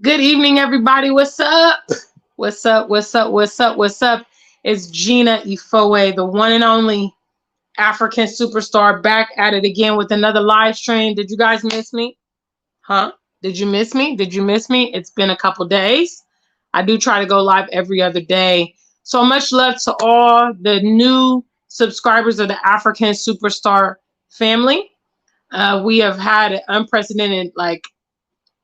Good evening, everybody. What's up? What's up? What's up? What's up? What's up? It's Gina Ifoe, the one and only African superstar, back at it again with another live stream. Did you guys miss me? Huh? Did you miss me? Did you miss me? It's been a couple days. I do try to go live every other day. So much love to all the new subscribers of the African Superstar family. We have had an unprecedented,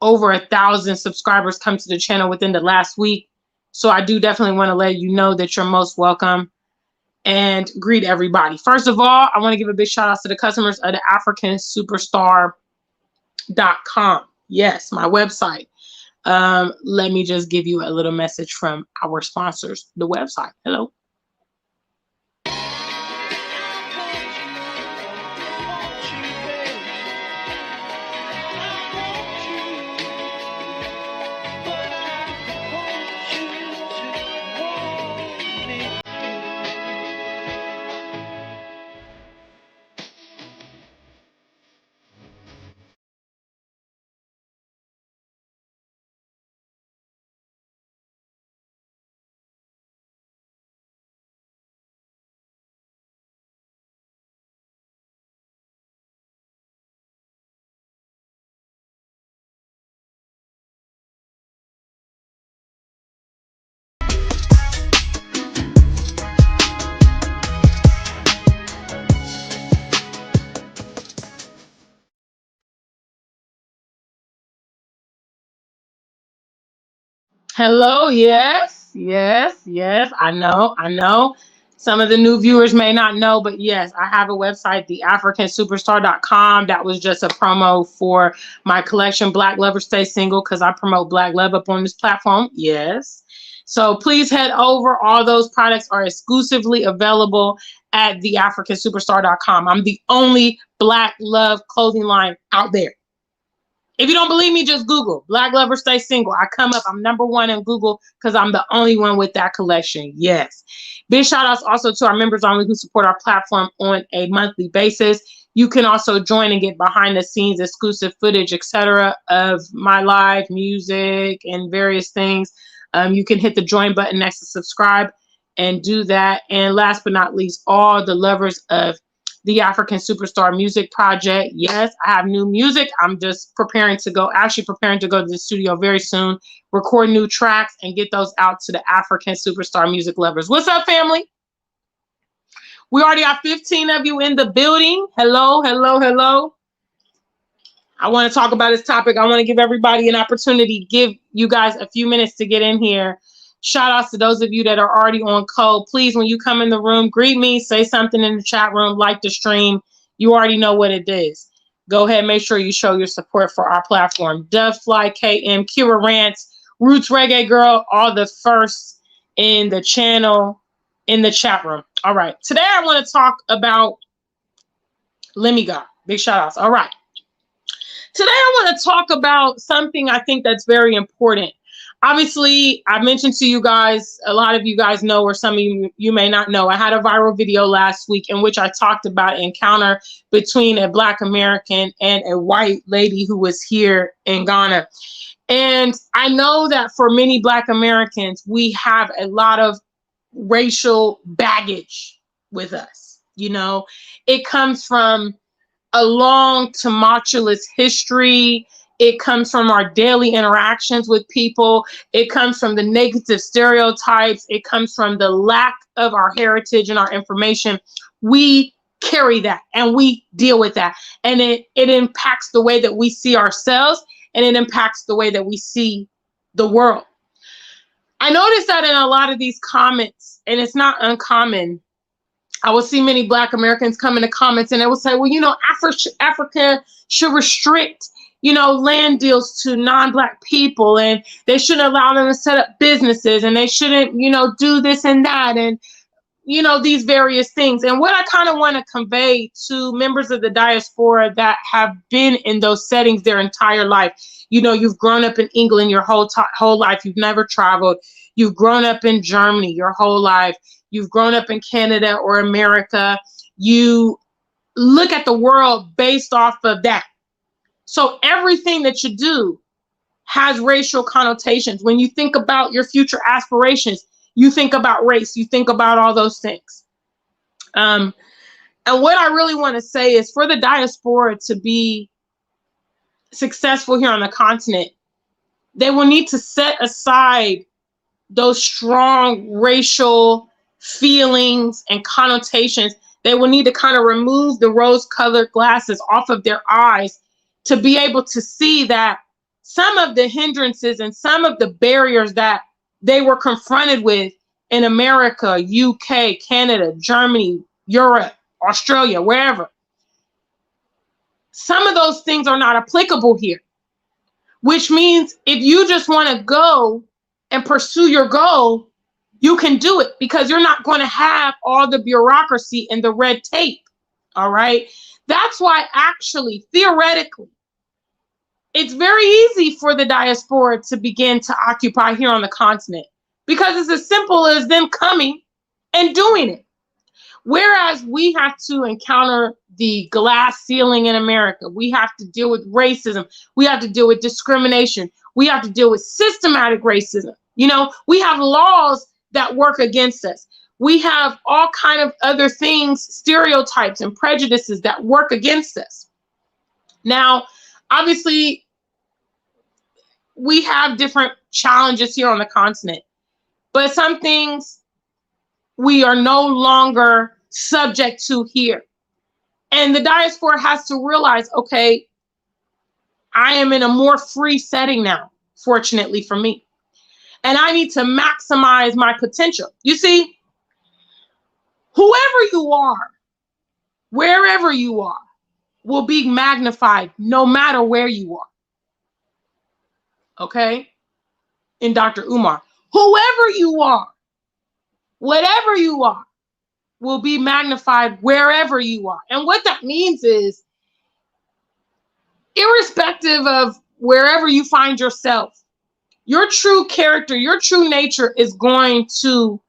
over 1,000 subscribers come to the channel within the last week. So I do definitely want to let you know that you're most welcome and greet everybody. First of all, I want to give a big shout out to the customers of the Afrikansuperstar.com. Yes, my website. Let me just give you a little message from our sponsors, the website. Hello. Hello, yes. I know. Some of the new viewers may not know, but yes, I have a website, theafrikansuperstar.com. That was just a promo for my collection, Black Lovers Stay Single, because I promote Black love up on this platform. Yes. So please head over. All those products are exclusively available at theafrikansuperstar.com. I'm the only Black love clothing line out there. If you don't believe me, just Google Black Lovers Stay Single. I come up. I'm #1 in Google because I'm the only one with that collection. Yes. Big shout outs also to our members only who support our platform on a monthly basis. You can also join and get behind the scenes exclusive footage, etc., of my live music and various things. You can hit the join button next to subscribe and do that. And last but not least, all the lovers of the African Superstar Music Project. Yes, I have new music. I'm just preparing to go to the studio very soon, record new tracks, and get those out to the African Superstar music lovers. What's up, family? We already have 15 of you in the building. Hello. I want to talk about this topic. I want to give everybody an opportunity, give you guys a few minutes to get in here. Shout outs to those of you that are already on code. Please, when you come in the room, greet me, say something in the chat room, like the stream. You already know what it is. Go ahead, make sure you show your support for our platform. Dovefly, KM, Kira Rants, Roots Reggae Girl, all the first in the channel, in the chat room. All right, today I want to talk about Lemiga. Big shout outs. All right. Today I want to talk about something I think that's very important. Obviously, I mentioned to you guys, a lot of you guys know, or some of you may not know, I had a viral video last week in which I talked about an encounter between a Black American and a white lady who was here in Ghana. And I know that for many Black Americans, we have a lot of racial baggage with us. You know, it comes from a long, tumultuous history. It comes from our daily interactions with people. It comes from the negative stereotypes. It comes from the lack of our heritage and our information. We carry that and we deal with that. And it impacts the way that we see ourselves, and it impacts the way that we see the world. I noticed that in a lot of these comments, and it's not uncommon, I will see many Black Americans come in the comments and they will say, well, you know, Africa should restrict, you know, land deals to non-Black people, and they shouldn't allow them to set up businesses, and they shouldn't, you know, do this and that, and, you know, these various things. And what I kind of want to convey to members of the diaspora that have been in those settings their entire life, you know, you've grown up in England your whole life, you've never traveled, you've grown up in Germany your whole life, you've grown up in Canada or America, you look at the world based off of that. So everything that you do has racial connotations. When you think about your future aspirations, you think about race, you think about all those things. And what I really want to say is, for the diaspora to be successful here on the continent, they will need to set aside those strong racial feelings and connotations. They will need to kind of remove the rose-colored glasses off of their eyes to be able to see that some of the hindrances and some of the barriers that they were confronted with in America, UK, Canada, Germany, Europe, Australia, wherever, some of those things are not applicable here. Which means if you just want to go and pursue your goal, you can do it, because you're not going to have all the bureaucracy and the red tape. All right. That's why, actually, theoretically, it's very easy for the diaspora to begin to occupy here on the continent, because it's as simple as them coming and doing it. Whereas we have to encounter the glass ceiling in America. We have to deal with racism. We have to deal with discrimination. We have to deal with systematic racism. You know, we have laws that work against us. We have all kind of other things, stereotypes and prejudices that work against us. Now, obviously, we have different challenges here on the continent, but some things we are no longer subject to here. And the diaspora has to realize, okay, I am in a more free setting now, fortunately for me. And I need to maximize my potential. You see, whoever you are, wherever you are, will be magnified no matter where you are. Okay? In Dr. Umar, whoever you are, whatever you are, will be magnified wherever you are. And what that means is, irrespective of wherever you find yourself, your true character, your true nature is going to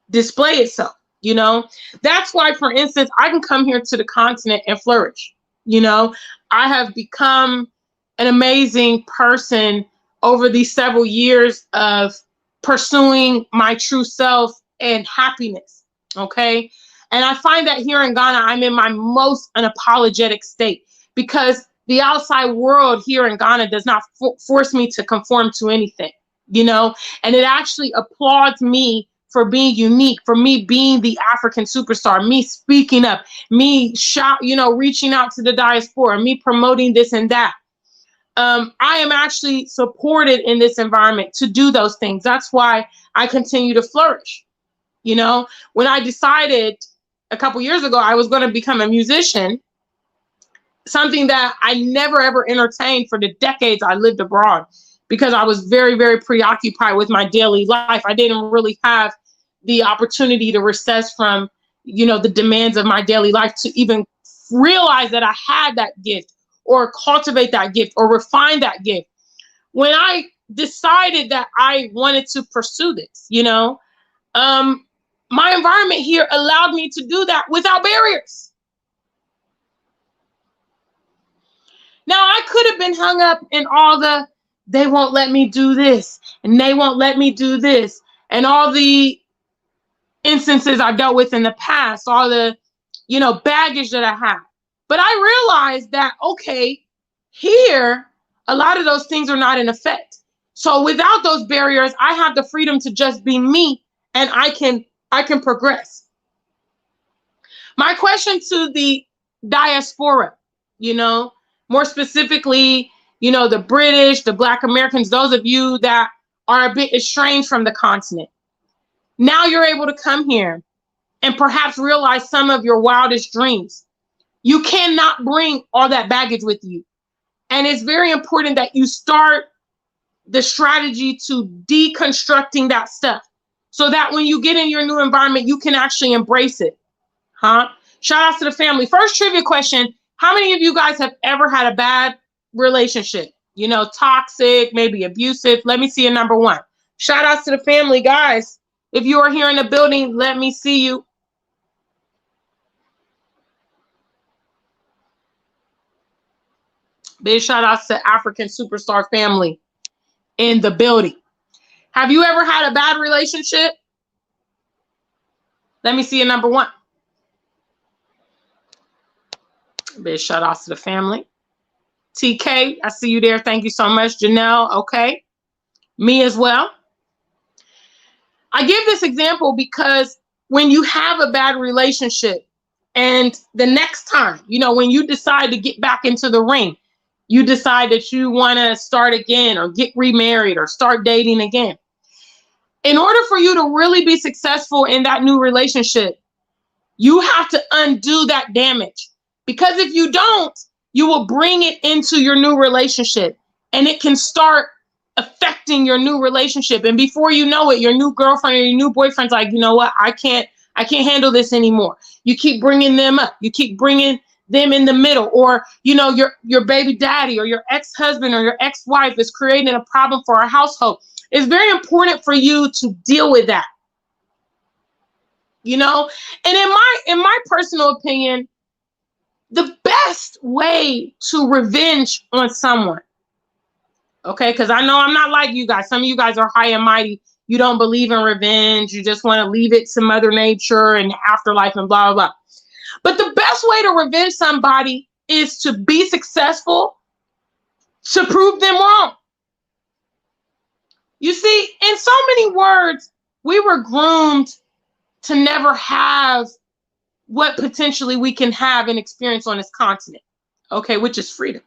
display itself. You know, that's why, for instance, I can come here to the continent and flourish. You know, I have become an amazing person over these several years of pursuing my true self and happiness. Okay. And I find that here in Ghana, I'm in my most unapologetic state, because the outside world here in Ghana does not force me to conform to anything, you know, and it actually applauds me for being unique, for me being the African superstar, me speaking up, me reaching out to the diaspora, me promoting this and that. I am actually supported in this environment to do those things. That's why I continue to flourish. You know, when I decided a couple years ago I was going to become a musician, something that I never ever entertained for the decades I lived abroad, because I was very, very preoccupied with my daily life. I didn't really have the opportunity to recess from, you know, the demands of my daily life to even realize that I had that gift, or cultivate that gift, or refine that gift. When I decided that I wanted to pursue this, you know, my environment here allowed me to do that without barriers. Now, I could have been hung up in all the, they won't let me do this, and they won't let me do this, and all the instances I dealt with in the past, all the, you know, baggage that I have. But I realized that, okay, here, a lot of those things are not in effect. So without those barriers, I have the freedom to just be me, and I can progress. My question to the diaspora, you know, more specifically, you know, the British, the Black Americans, those of you that are a bit estranged from the continent. Now you're able to come here and perhaps realize some of your wildest dreams. You cannot bring all that baggage with you. And it's very important that you start the strategy to deconstructing that stuff, so that when you get in your new environment, you can actually embrace it. Shout out to the family. First trivia question. How many of you guys have ever had a bad relationship? You know, toxic, maybe abusive? Let me see a number one. Shout out to the family, guys. If you are here in the building, let me see you. Big shout outs to African Superstar family. in the building. Have you ever had a bad relationship? Let me see a number one. Big shout out to the family. TK, I see you there. Thank you so much. Janelle, okay. Me as well. I give this example because when you have a bad relationship and the next time, you know, when you decide to get back into the ring, you decide that you want to start again or get remarried or start dating again. In order for you to really be successful in that new relationship, you have to undo that damage. Because if you don't, you will bring it into your new relationship and it can start affecting your new relationship. And before you know it, your new girlfriend or your new boyfriend's like, you know what? I can't handle this anymore. You keep bringing them up. You keep bringing them in the middle, or, you know, your baby daddy or your ex-husband or your ex-wife is creating a problem for our household. It's very important for you to deal with that, you know? And in my personal opinion, the best way to revenge on someone, okay, because I know I'm not like you guys. Some of you guys are high and mighty. You don't believe in revenge. You just want to leave it to Mother Nature and afterlife and blah, blah, blah. But the best way to revenge somebody is to be successful, to prove them wrong. You see, in so many words, we were groomed to never have what potentially we can have and experience on this continent, okay, which is freedom.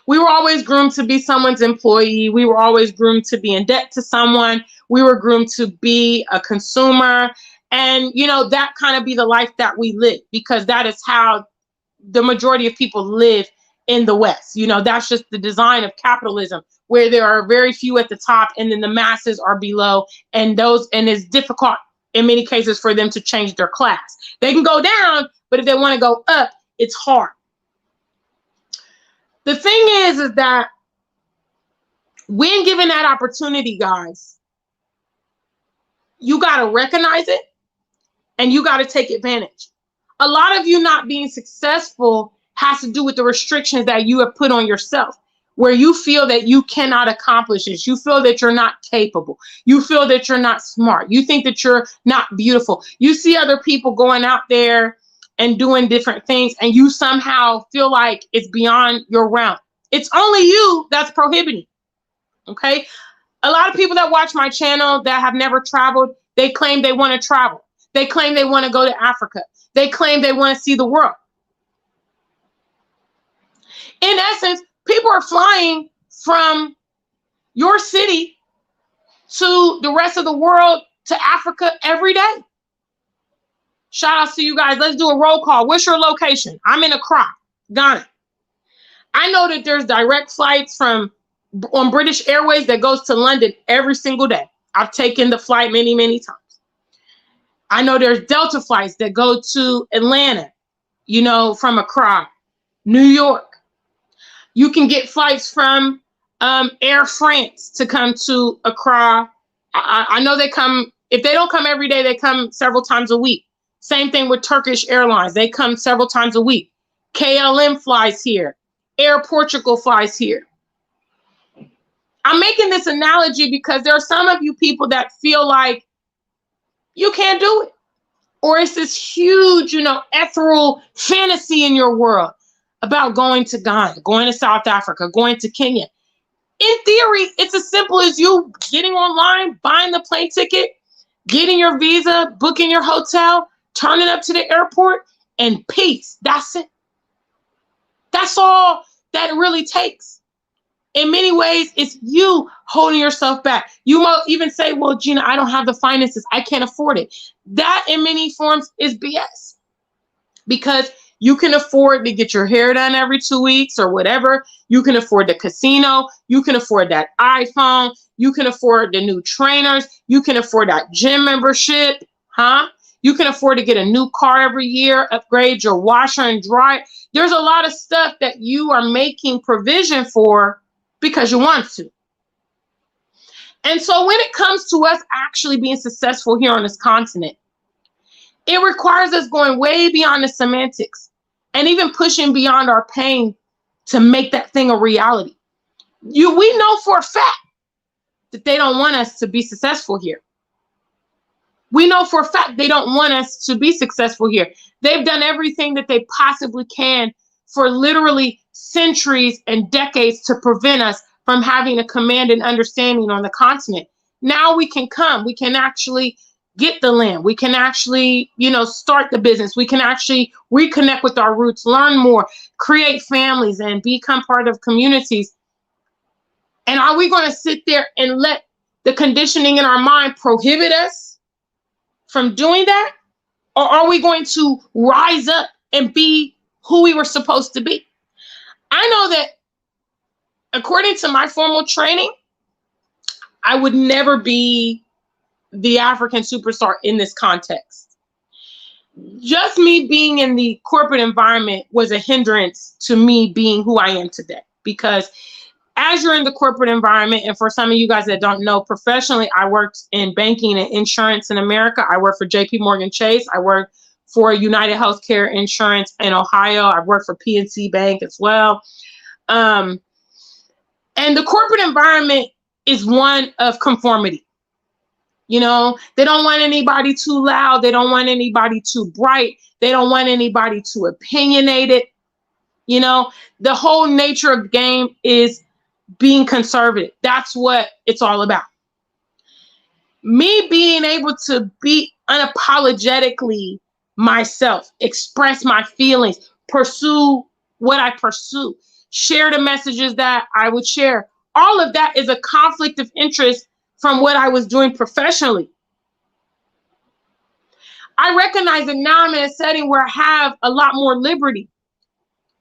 We were always groomed to be someone's employee. We were always groomed to be in debt to someone. We were groomed to be a consumer. And, you know, that kind of be the life that we live, because that is how the majority of people live in the West. You know, that's just the design of capitalism, where there are very few at the top and then the masses are below, and it's difficult in many cases for them to change their class. They can go down, but if they want to go up, it's hard. The thing is that when given that opportunity, guys, you got to recognize it and you got to take advantage. A lot of you not being successful has to do with the restrictions that you have put on yourself, where you feel that you cannot accomplish this. You feel that you're not capable. You feel that you're not smart. You think that you're not beautiful. You see other people going out there and doing different things, and you somehow feel like it's beyond your realm. It's only you that's prohibiting, okay? A lot of people that watch my channel that have never traveled, they claim they want to travel. They claim they want to go to Africa. They claim they want to see the world. In essence, people are flying from your city to the rest of the world, to Africa every day. Shout out to you guys. Let's do a roll call. What's your location? I'm in Accra, Ghana. I know that there's direct flights on British Airways that goes to London every single day. I've taken the flight many, many times. I know there's Delta flights that go to Atlanta, you know, from Accra, New York. You can get flights from Air France to come to Accra. I know they come, if they don't come every day, they come several times a week. Same thing with Turkish Airlines. They come several times a week. KLM flies here. Air Portugal flies here. I'm making this analogy because there are some of you people that feel like you can't do it. Or it's this huge, you know, ethereal fantasy in your world about going to Ghana, going to South Africa, going to Kenya. In theory, it's as simple as you getting online, buying the plane ticket, getting your visa, booking your hotel, turning up to the airport, and peace. That's it. That's all that it really takes. In many ways, it's you holding yourself back. You might even say, well, Gina, I don't have the finances. I can't afford it. That in many forms is BS, because you can afford to get your hair done every 2 weeks or whatever. You can afford the casino. You can afford that iPhone. You can afford the new trainers. You can afford that gym membership, huh? You can afford to get a new car every year, upgrade your washer and dryer. There's a lot of stuff that you are making provision for because you want to. And so when it comes to us actually being successful here on this continent, it requires us going way beyond the semantics and even pushing beyond our pain to make that thing a reality. We know for a fact that they don't want us to be successful here. We know for a fact they don't want us to be successful here. They've done everything that they possibly can for literally centuries and decades to prevent us from having a command and understanding on the continent. Now we can come. We can actually get the land. We can actually, start the business. We can actually reconnect with our roots, learn more, create families, and become part of communities. And are we going to sit there and let the conditioning in our mind prohibit us from doing that? Or are we going to rise up and be who we were supposed to be? I know that according to my formal training, I would never be the African superstar in this context. Just me being in the corporate environment was a hindrance to me being who I am today. Because as you're in the corporate environment, and for some of you guys that don't know, professionally, I worked in banking and insurance in America. I worked for JP Morgan Chase. I worked for United Healthcare Insurance in Ohio. I've worked for PNC Bank as well. And the corporate environment is one of conformity. They don't want anybody too loud. They don't want anybody too bright. They don't want anybody too opinionated. The whole nature of the game is being conservative. That's what it's all about. Me being able to be unapologetically myself, express my feelings, pursue what I pursue, share the messages that I would share. All of that is a conflict of interest from what I was doing professionally. I recognize that now I'm in a setting where I have a lot more liberty.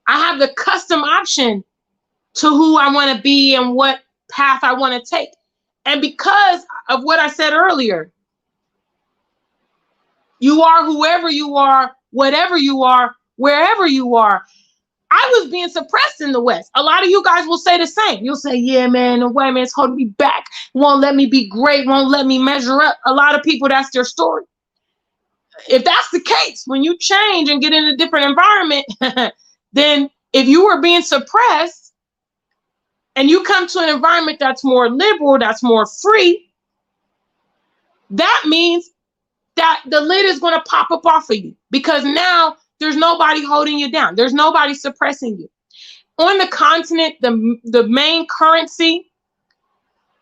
I have the custom option to who I want to be and what path I want to take. And because of what I said earlier, you are whoever you are, whatever you are, wherever you are. I was being suppressed in the West. A lot of you guys will say the same. You'll say, yeah, man, the white man's holding me back, won't let me be great, won't let me measure up. A lot of people, that's their story. If that's the case, when you change and get in a different environment, then if you were being suppressed, and you come to an environment that's more liberal, that's more free, that means that the lid is going to pop up off of you, because now there's nobody holding you down. There's nobody suppressing you. On the continent, the main currency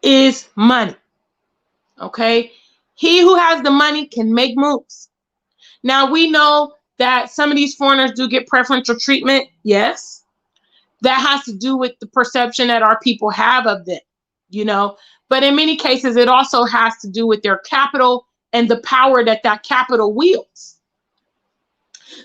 is money. Okay? He who has the money can make moves. Now, we know that some of these foreigners do get preferential treatment. Yes. That has to do with the perception that our people have of them, But in many cases, it also has to do with their capital and the power that capital wields.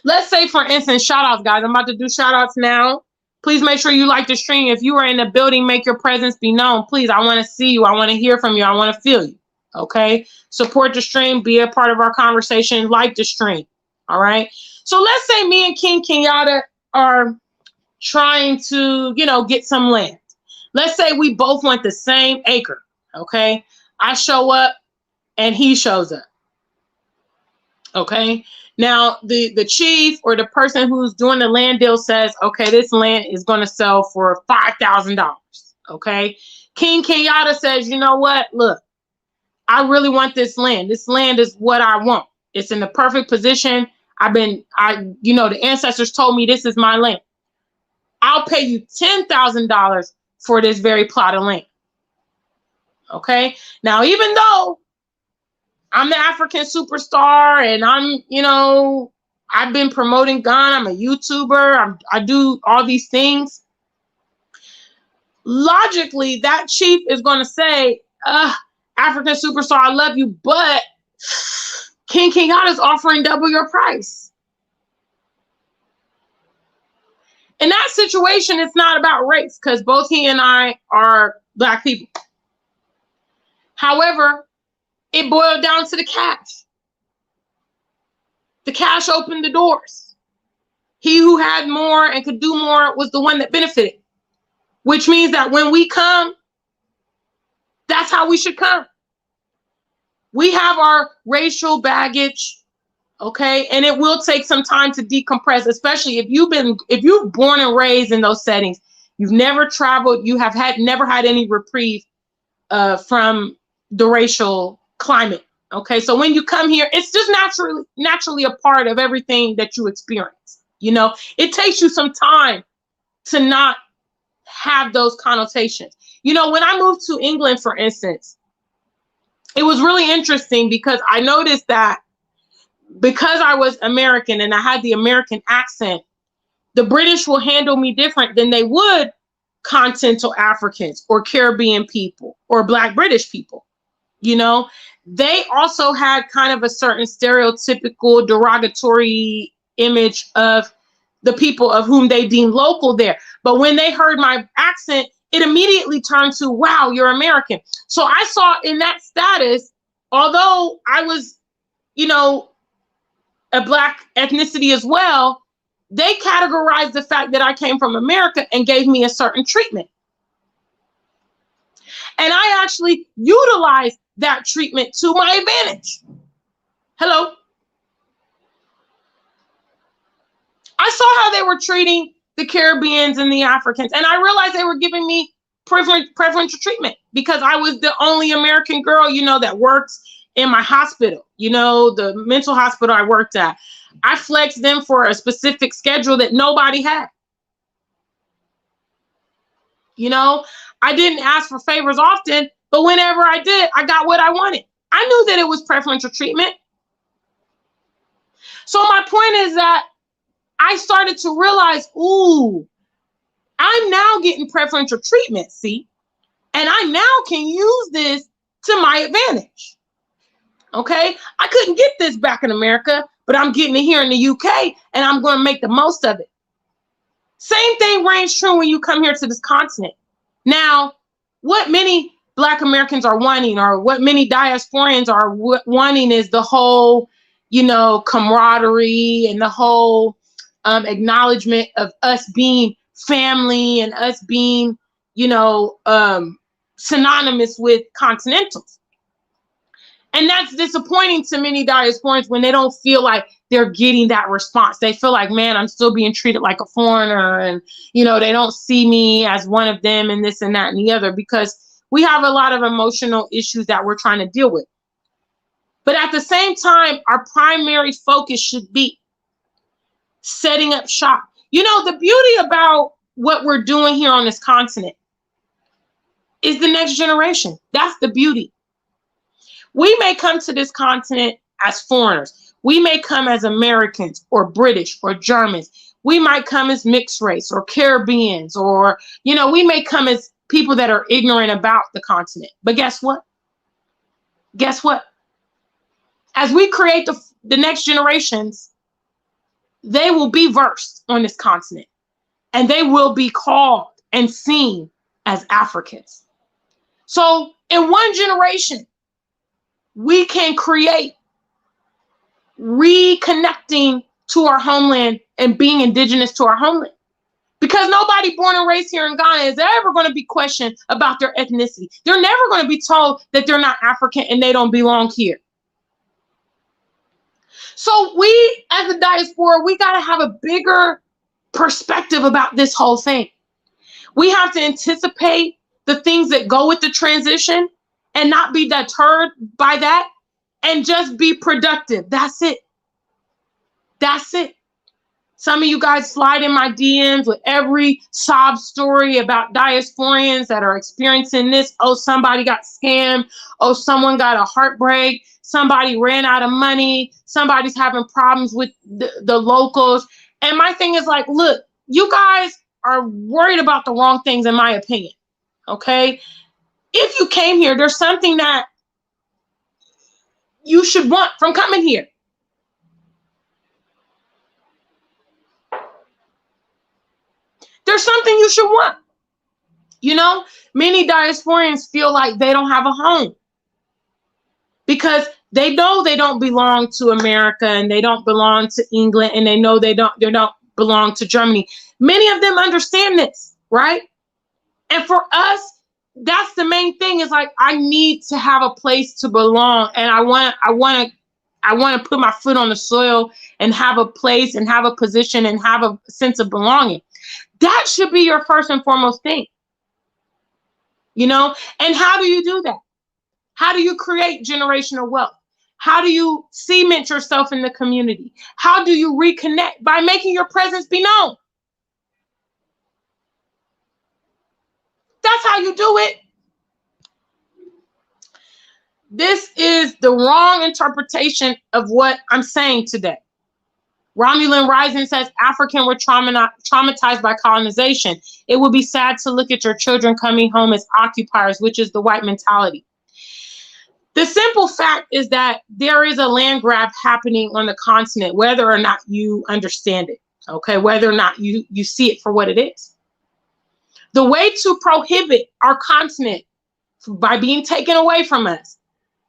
Let's say, for instance, shout outs, guys. I'm about to do shout outs now. Please make sure you like the stream. If you are in the building, make your presence be known. Please, I want to see you. I want to hear from you. I want to feel you. Okay? Support the stream. Be a part of our conversation. Like the stream. All right? So let's say me and King Kenyatta are trying to, get some land. Let's say we both want the same acre, okay? I show up and he shows up, okay? Now, the chief or the person who's doing the land deal says, okay, this land is going to sell for $5,000, okay? King Kenyatta says, you know what? Look, I really want this land. This land is what I want. It's in the perfect position. The ancestors told me this is my land. I'll pay you $10,000 for this very plot of land. Okay. Now, even though I'm the African superstar and I've been promoting Ghana, I'm a YouTuber, I do all these things. Logically, that chief is going to say, African superstar, I love you, but King Kenyatta is offering double your price. In that situation, it's not about race, because both he and I are Black people. However, it boiled down to the cash. The cash opened the doors. He who had more and could do more was the one that benefited, which means that when we come, that's how we should come. We have our racial baggage. Okay, and it will take some time to decompress, especially if you've born and raised in those settings. You've never traveled. You have never had any reprieve from the racial climate. Okay, so when you come here, it's just naturally a part of everything that you experience. You know, it takes you some time to not have those connotations. You know, when I moved to England, for instance, it was really interesting because I noticed that because I was American and I had the American accent, the British will handle me different than they would continental Africans or Caribbean people or Black British people. You know, they also had kind of a certain stereotypical derogatory image of the people of whom they deemed local there. But when they heard my accent, it immediately turned to, wow, you're American. So I saw in that status, although I was, you know, a Black ethnicity as well, they categorized the fact that I came from America and gave me a certain treatment. And I actually utilized that treatment to my advantage. Hello. I saw how they were treating the Caribbeans and the Africans, and I realized they were giving me preferential treatment because I was the only American girl, you know, that works in my hospital, you know, the mental hospital I worked at. I flexed them for a specific schedule that nobody had. You know, I didn't ask for favors often, but whenever I did, I got what I wanted. I knew that it was preferential treatment. So my point is that I started to realize, ooh, I'm now getting preferential treatment, see? And I now can use this to my advantage. Okay? I couldn't get this back in America, but I'm getting it here in the UK, and I'm going to make the most of it. Same thing reigns true when you come here to this continent. Now, what many Black Americans are wanting, or what many diasporians are wanting, is the whole, you know, camaraderie and the whole acknowledgement of us being family and us being, you know, synonymous with continentals. And that's disappointing to many diasporians when they don't feel like they're getting that response. They feel like, man, I'm still being treated like a foreigner, and, you know, they don't see me as one of them and this and that and the other, because we have a lot of emotional issues that we're trying to deal with. But at the same time, our primary focus should be setting up shop. You know, the beauty about what we're doing here on this continent is the next generation. That's the beauty. We may come to this continent as foreigners. We may come as Americans or British or Germans. We might come as mixed race or Caribbeans, or, you know, we may come as people that are ignorant about the continent. But guess what? Guess what? As we create the next generations, they will be versed on this continent, and they will be called and seen as Africans. So in one generation, we can create reconnecting to our homeland and being indigenous to our homeland. Because nobody born and raised here in Ghana is ever going to be questioned about their ethnicity. They're never going to be told that they're not African and they don't belong here. So we, as a diaspora, we got to have a bigger perspective about this whole thing. We have to anticipate the things that go with the transition and not be deterred by that, and just be productive. That's it. That's it. Some of you guys slide in my DMs with every sob story about diasporians that are experiencing this. Oh, somebody got scammed. Oh, someone got a heartbreak. Somebody ran out of money. Somebody's having problems with the locals. And my thing is like, look, you guys are worried about the wrong things, in my opinion. Okay? If you came here, there's something that you should want from coming here. There's something you should want. You know, many diasporians feel like they don't have a home because they know they don't belong to America, and they don't belong to England, and they know they don't belong to Germany. Many of them understand this, right? And for us, that's the main thing, is like, I need to have a place to belong, and I want to put my foot on the soil and have a place and have a position and have a sense of belonging. That should be your first and foremost thing. You know, and how do you do that? How do you create generational wealth? How do you cement yourself in the community? How do you reconnect? By making your presence be known. That's how you do it. This is the wrong interpretation of what I'm saying today. Romulan Rising says African were traumatized by colonization. It would be sad to look at your children coming home as occupiers, which is the white mentality. The simple fact is that there is a land grab happening on the continent, whether or not you understand it, okay? Whether or not you see it for what it is. The way to prohibit our continent by being taken away from us,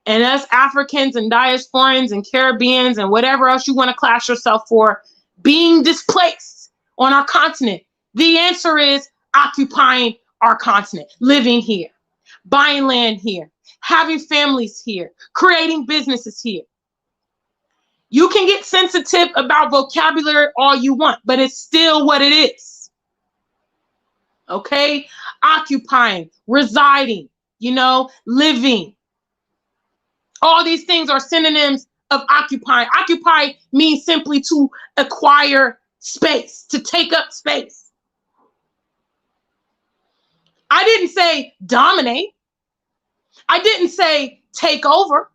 and us Africans and diasporans and Caribbeans and whatever else you want to class yourself for, being displaced on our continent, the answer is occupying our continent, living here, buying land here, having families here, creating businesses here. You can get sensitive about vocabulary all you want, but it's still what it is. Okay? Occupying, residing, you know, living. All these things are synonyms of occupying. Occupy means simply to acquire space, to take up space. I didn't say dominate. I didn't say take over.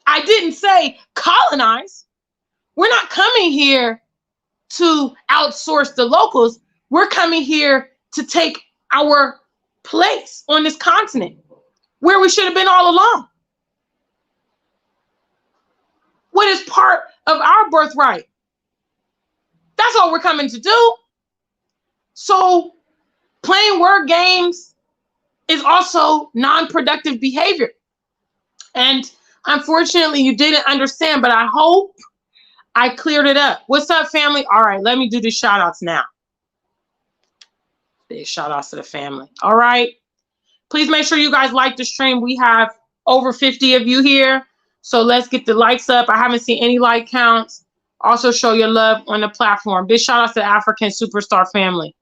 I didn't say colonize. We're not coming here to outsource the locals. We're coming here to take our place on this continent where we should have been all along. What is part of our birthright? That's all we're coming to do. So playing word games is also non-productive behavior. And unfortunately, you didn't understand, but I hope I cleared it up. What's up, family? All right, let me do the shout outs now. Big shout outs to the family. All right. Please make sure you guys like the stream. We have over 50 of you here. So let's get the likes up. I haven't seen any like counts. Also show your love on the platform. Big shout outs to the African Superstar family.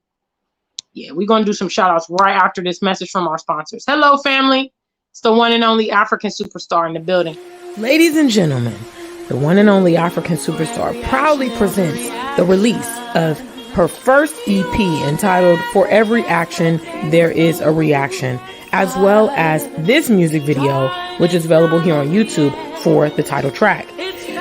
Yeah, we're going to do some shout outs right after this message from our sponsors. Hello, family. It's the one and only African Superstar in the building. Ladies and gentlemen, the one and only African Superstar proudly presents the release of her first EP entitled For Every Action, There Is a Reaction, as well as this music video, which is available here on YouTube for the title track.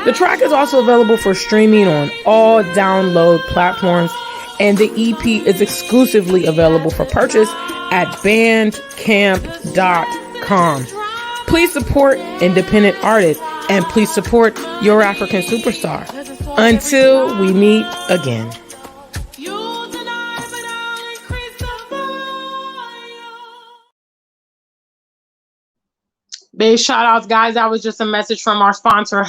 The track is also available for streaming on all download platforms, and the EP is exclusively available for purchase at bandcamp.com. Please support independent artists, and please support your African Superstar. Until we meet again. Big shout outs, guys. That was just a message from our sponsor,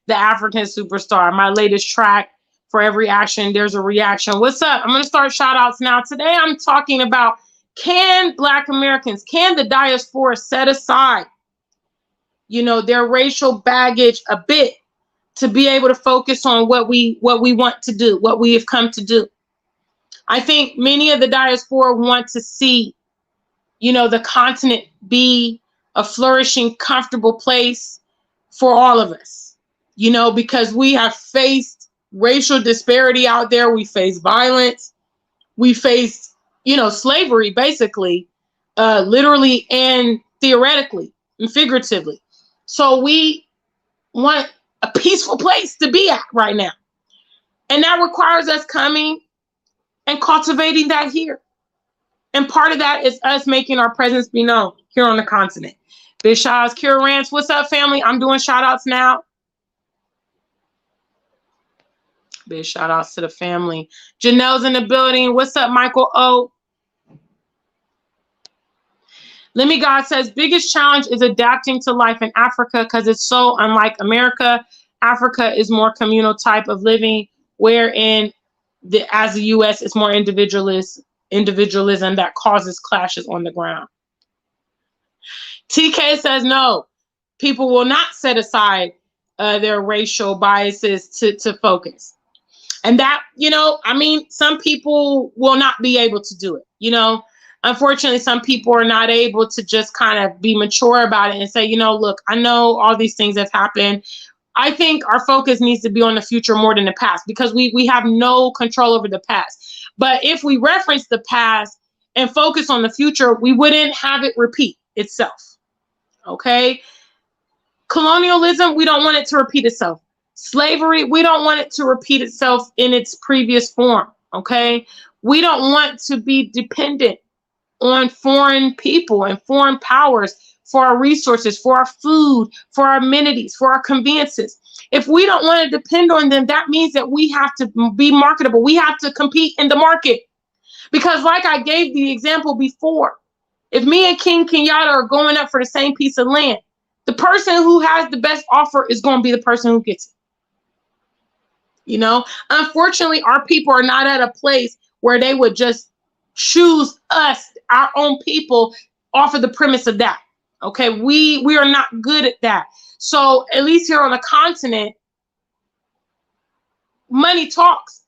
the African Superstar. My latest track, For Every Action, There's a Reaction. What's up? I'm going to start shout outs now. Today I'm talking about, can Black Americans, can the diaspora set aside, you know, their racial baggage a bit to be able to focus on what we want to do, what we have come to do? I think many of the diaspora want to see, you know, the continent be a flourishing, comfortable place for all of us, you know, because we have faced racial disparity out there. We face violence. We face, you know, slavery, basically, literally and theoretically and figuratively. So we want a peaceful place to be at right now. And that requires us coming and cultivating that here. And part of that is us making our presence be known here on the continent. Big shout outs, Kira Rance. What's up, family? I'm doing shout outs now. Big shout outs to the family. Janelle's in the building. What's up, Michael O? Lemmy God says, biggest challenge is adapting to life in Africa because it's so unlike America. Africa is more communal type of living, wherein as the U.S. it's more individualism that causes clashes on the ground. TK says, no, people will not set aside their racial biases to focus. And that, I mean, some people will not be able to do it. Unfortunately, some people are not able to just kind of be mature about it and say, look, I know all these things have happened. I think our focus needs to be on the future more than the past, because we have no control over the past. But if we reference the past and focus on the future, we wouldn't have it repeat itself. Okay? Colonialism, we don't want it to repeat itself. Slavery, we don't want it to repeat itself in its previous form. Okay? We don't want to be dependent on foreign people and foreign powers for our resources, for our food, for our amenities, for our conveniences. If we don't want to depend on them, that means that we have to be marketable. We have to compete in the market. Because like I gave the example before, if me and King Kenyatta are going up for the same piece of land, the person who has the best offer is going to be the person who gets it. Unfortunately, our people are not at a place where they would just choose us, our own people, off of the premise of that. Okay, we are not good at that. So at least here on the continent, money talks,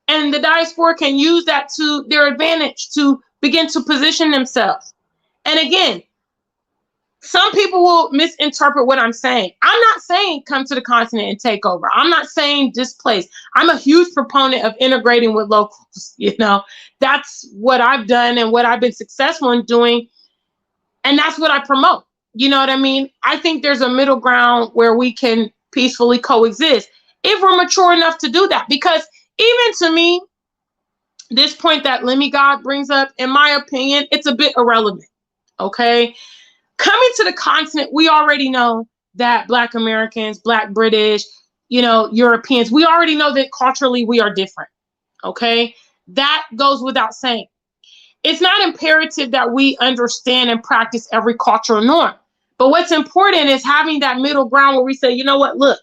and the diaspora can use that to their advantage to begin to position themselves. And again, some people will misinterpret what I'm saying. I'm not saying come to the continent and take over. I'm not saying displace. I'm a huge proponent of integrating with locals. That's what I've done and what I've been successful in doing. And that's what I promote. You know what I mean? I think there's a middle ground where we can peacefully coexist if we're mature enough to do that. Because even to me, this point that Lemmy God brings up, in my opinion, it's a bit irrelevant. Okay? Coming to the continent, we already know that Black Americans, Black British, Europeans, we already know that culturally we are different. Okay? That goes without saying. It's not imperative that we understand and practice every cultural norm. But what's important is having that middle ground where we say, you know what, look,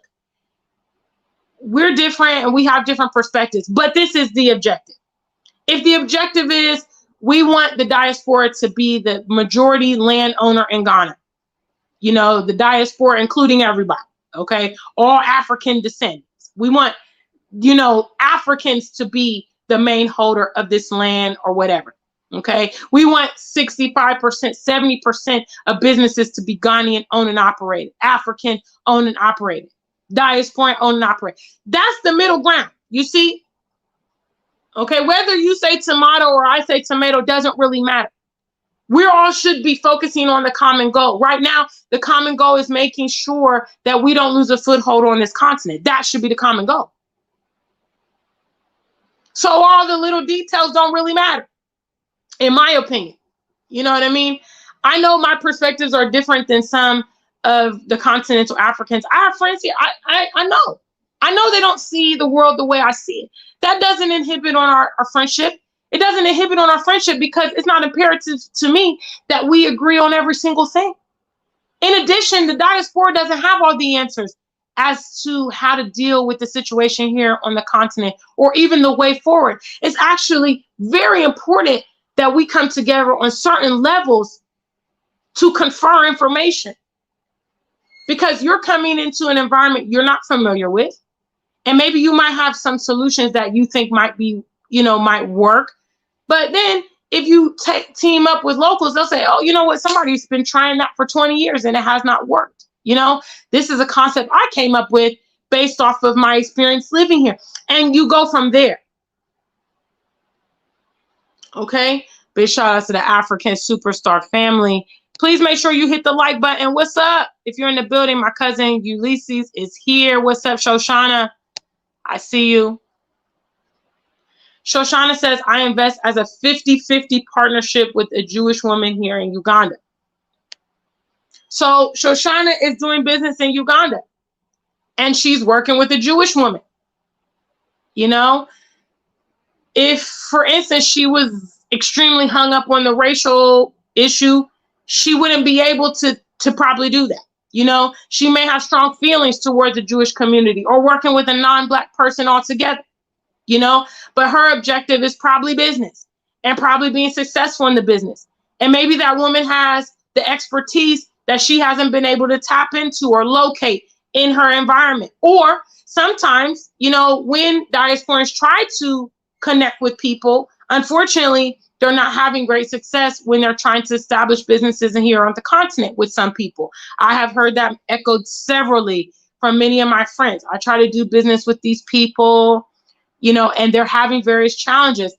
we're different and we have different perspectives, but this is the objective. If the objective is we want the diaspora to be the majority landowner in Ghana, the diaspora, including everybody, okay, all African descendants. We want, Africans to be the main holder of this land or whatever. Okay, we want 65%, 70% of businesses to be Ghanaian owned and operated, African owned and operated, diaspora owned and operated. That's the middle ground, you see? Okay, whether you say tomato or I say tomato doesn't really matter. We all should be focusing on the common goal. Right now, the common goal is making sure that we don't lose a foothold on this continent. That should be the common goal. So all the little details don't really matter, in my opinion. You know what I mean? I know my perspectives are different than some of the continental Africans. I have friends here. I know they don't see the world the way I see it. That doesn't inhibit on our friendship. It doesn't inhibit on our friendship because it's not imperative to me that we agree on every single thing. In addition, the diaspora doesn't have all the answers as to how to deal with the situation here on the continent or even the way forward. It's actually very important that we come together on certain levels to confer information, because you're coming into an environment you're not familiar with. And maybe you might have some solutions that you think might be, might work. But then if you team up with locals, they'll say, oh, you know what? Somebody's been trying that for 20 years and it has not worked. This is a concept I came up with based off of my experience living here. And you go from there. Okay. Big shout out to the African Superstar family. Please make sure you hit the like button. What's up? If you're in the building, my cousin Ulysses is here. What's up, Shoshana? I see you. Shoshana says, I invest as a 50-50 partnership with a Jewish woman here in Uganda. So Shoshana is doing business in Uganda and she's working with a Jewish woman. If, for instance, she was extremely hung up on the racial issue, she wouldn't be able to probably do that. She may have strong feelings towards the Jewish community or working with a non-Black person altogether, but her objective is probably business and probably being successful in the business. And maybe that woman has the expertise that she hasn't been able to tap into or locate in her environment. Or sometimes, you know, when diasporans try to connect with people, unfortunately, they're not having great success when they're trying to establish businesses in here on the continent with some people. I have heard that echoed severally from many of my friends. I try to do business with these people, you know, and they're having various challenges.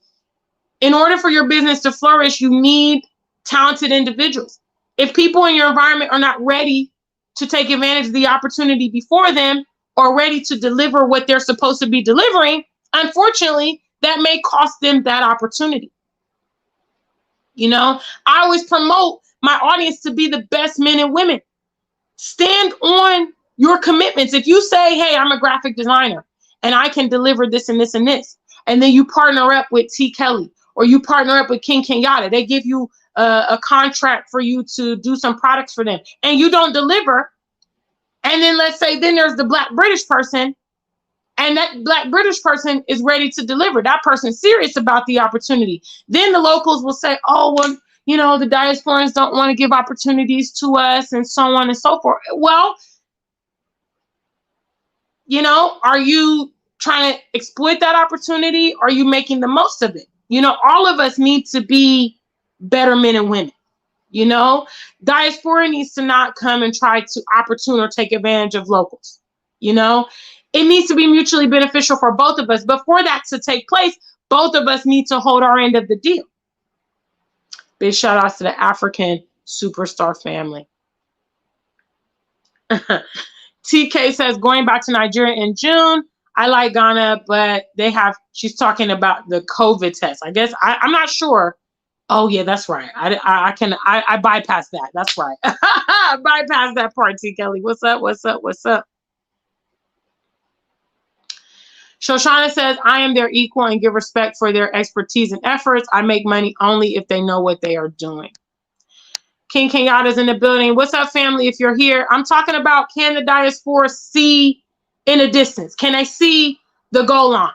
In order for your business to flourish, you need talented individuals. If people in your environment are not ready to take advantage of the opportunity before them or ready to deliver what they're supposed to be delivering, unfortunately, that may cost them that opportunity. You know, I always promote my audience to be the best men and women. Stand on your commitments. If you say, hey, I'm a graphic designer and I can deliver this and this and this, and then you partner up with T. Kelly or you partner up with King Kenyatta, they give you a contract for you to do some products for them, and you don't deliver. And then let's say then there's the Black British person, and that Black British person is ready to deliver. That person's serious about the opportunity. Then the locals will say, oh, well, you know, the diasporans don't want to give opportunities to us and so on and so forth. Well, you know, are you trying to exploit that opportunity? Or are you making the most of it? You know, all of us need to be better men and women. You know, diaspora needs to not come and try to opportune or take advantage of locals. You know, it needs to be mutually beneficial for both of us. But for that to take place, both of us need to hold our end of the deal. Big shout outs to the African Superstar family. TK says, going back to Nigeria in June. I like Ghana, but they have, she's talking about the COVID test. I guess, I'm not sure. Oh yeah, that's right. I bypassed that. That's right. I bypassed that part, T. Kelly. What's up? What's up? What's up? Shoshana says, I am their equal and give respect for their expertise and efforts. I make money only if they know what they are doing. King Kenyatta's in the building. What's up, family? If you're here, I'm talking about, can the diaspora see in a distance? Can they see the goal line?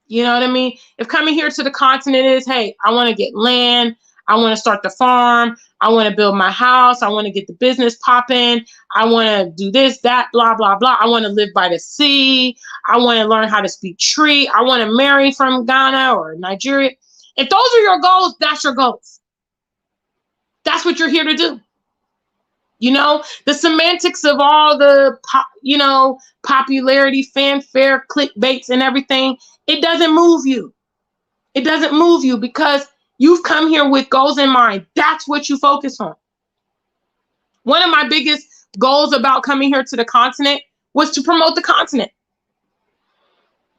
You know what I mean? If coming here to the continent is, hey, I want to get land, I want to start the farm, I want to build my house, I want to get the business popping, I want to do this, that, blah, blah, blah. I want to live by the sea. I want to learn how to speak Tree. I want to marry from Ghana or Nigeria. If those are your goals, that's your goals. That's what you're here to do. You know, the semantics of all the, you know, popularity, fanfare, clickbaits and everything, it doesn't move you. It doesn't move you because you've come here with goals in mind. That's what you focus on. One of my biggest goals about coming here to the continent was to promote the continent.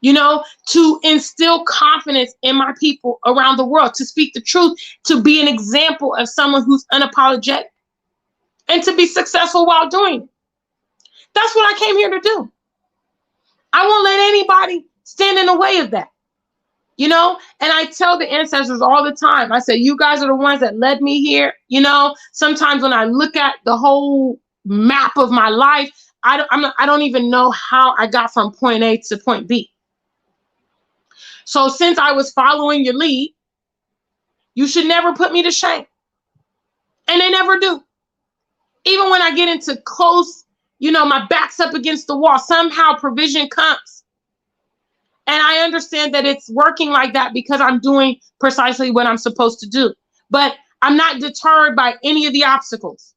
You know, to instill confidence in my people around the world, to speak the truth, to be an example of someone who's unapologetic, and to be successful while doing it. That's what I came here to do. I won't let anybody stand in the way of that. You know, and I tell the ancestors all the time, I say, you guys are the ones that led me here. You know, sometimes when I look at the whole map of my life, I don't even know how I got from point A to point B. So since I was following your lead, you should never put me to shame. And they never do. Even when I get into close, you know, my back's up against the wall, somehow provision comes. And I understand that it's working like that because I'm doing precisely what I'm supposed to do. But I'm not deterred by any of the obstacles.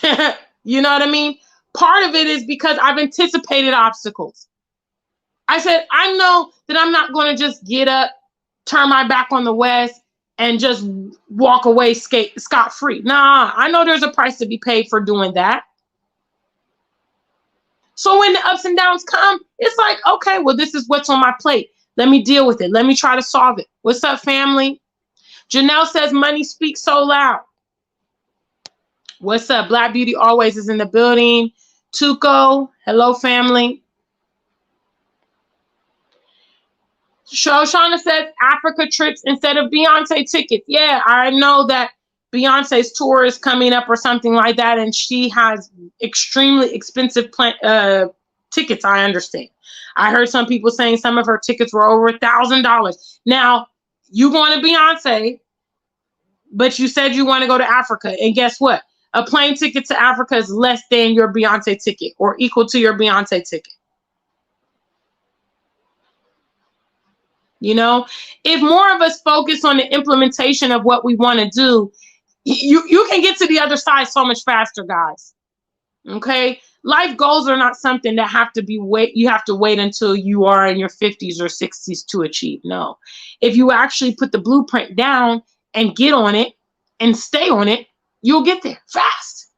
You know what I mean? Part of it is because I've anticipated obstacles. I said, I know that I'm not going to just get up, turn my back on the West, and just walk away scot-free. Nah, I know there's a price to be paid for doing that. So when the ups and downs come, it's like, okay, well, this is what's on my plate. Let me deal with it. Let me try to solve it. What's up, family? Janelle says, money speaks so loud. What's up? Black Beauty always is in the building. Tuco, hello, family. Shoshana says, Africa trips instead of Beyonce tickets. Yeah, I know that Beyonce's tour is coming up or something like that, and she has extremely expensive tickets, I understand. I heard some people saying some of her tickets were over $1,000. Now, you going to Beyonce, but you said you want to go to Africa, and guess what? A plane ticket to Africa is less than your Beyonce ticket or equal to your Beyonce ticket. You know, if more of us focus on the implementation of what we want to do, you can get to the other side so much faster, guys. Okay, life goals are not something that you have to wait until you are in your 50s or 60s to achieve. No, if you actually put the blueprint down and get on it and stay on it, you'll get there faster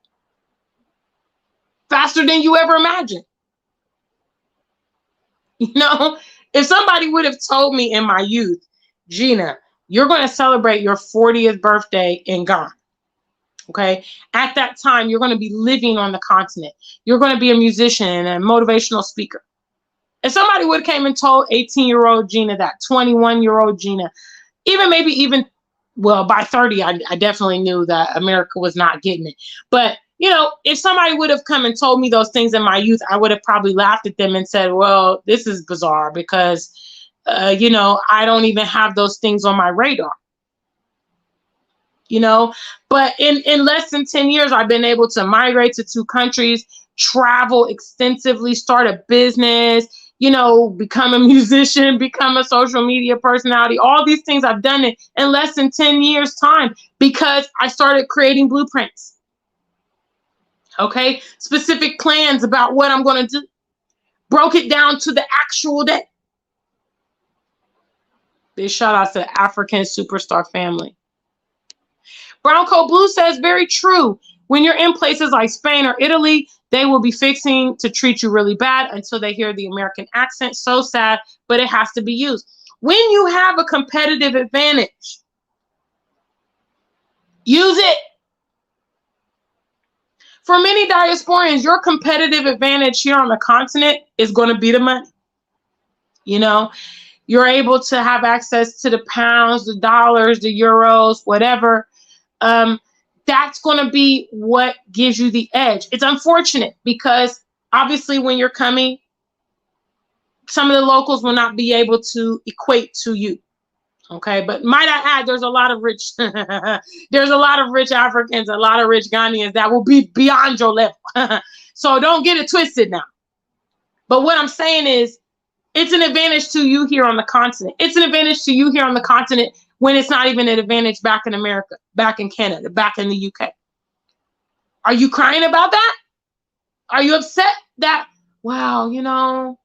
than you ever imagined. You know, if somebody would have told me in my youth, Gina, you're going to celebrate your 40th birthday in Ghana. Okay. At that time, you're going to be living on the continent. You're going to be a musician and a motivational speaker. If somebody would have came and told 18-year-old Gina that, 21-year-old Gina, well, by 30, I definitely knew that America was not getting it. But, you know, if somebody would have come and told me those things in my youth, I would have probably laughed at them and said, well, this is bizarre because, you know, I don't even have those things on my radar. You know, but in less than 10 years, I've been able to migrate to 2 countries, travel extensively, start a business, you know, become a musician, become a social media personality. All these things I've done it in less than 10 years time because I started creating blueprints. Okay, specific plans about what I'm going to do. Broke it down to the actual day. Big shout out to the African Superstar family. Brown Coat Blue says, very true. When you're in places like Spain or Italy, they will be fixing to treat you really bad until they hear the American accent. So sad, but it has to be used. When you have a competitive advantage, use it. For many diasporans, your competitive advantage here on the continent is going to be the money. You know, you're able to have access to the pounds, the dollars, the euros, whatever. That's going to be what gives you the edge. It's unfortunate because obviously when you're coming, some of the locals will not be able to equate to you. Okay, but might I add, there's a lot of rich, there's a lot of rich Africans, a lot of rich Ghanaians that will be beyond your level. So don't get it twisted now. But what I'm saying is, it's an advantage to you here on the continent. It's an advantage to you here on the continent when it's not even an advantage back in America, back in Canada, back in the UK. Are you crying about that? Are you upset that, wow, you know,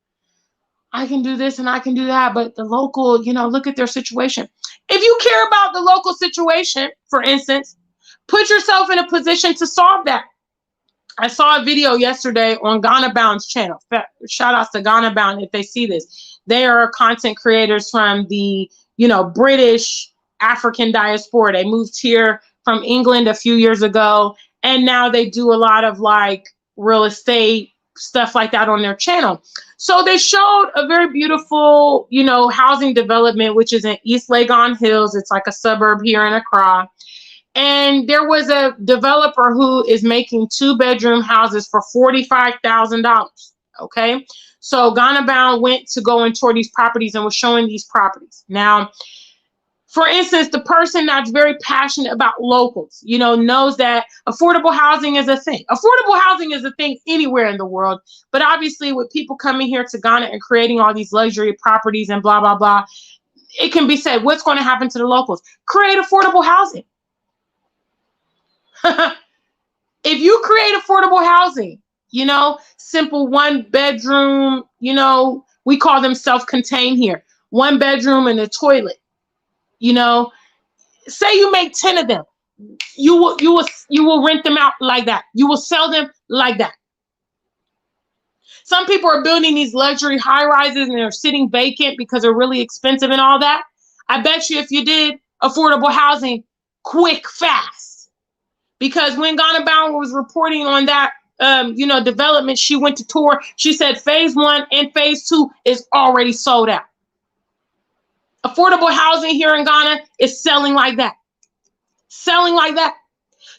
I can do this and I can do that, but the local, you know, look at their situation. If you care about the local situation, for instance, put yourself in a position to solve that. I saw a video yesterday on Ghana Bound's channel. Shout out to Ghana Bound if they see this. They are content creators from the, you know, British African diaspora. They moved here from England a few years ago, and now they do a lot of like real estate stuff like that on their channel. So they showed a very beautiful, you know, housing development, which is in East Legon Hills. It's like a suburb here in Accra. And there was a developer who is making 2-bedroom houses for $45,000. Okay. So Ghana Bound went to go and tour these properties and was showing these properties. Now, for instance, the person that's very passionate about locals, you know, knows that affordable housing is a thing. Affordable housing is a thing anywhere in the world. But obviously with people coming here to Ghana and creating all these luxury properties and blah, blah, blah, it can be said, what's going to happen to the locals? Create affordable housing. If you create affordable housing, you know, simple 1-bedroom, you know, we call them self-contained here, 1 bedroom and a toilet, you know, say you make 10 of them, you will rent them out like that. You will sell them like that. Some people are building these luxury high rises and they're sitting vacant because they're really expensive and all that. I bet you if you did affordable housing quick, fast. Because when Ghana Bound was reporting on that, you know, development, she went to tour. She said phase 1 and phase 2 is already sold out. Affordable housing here in Ghana is selling like that. Selling like that.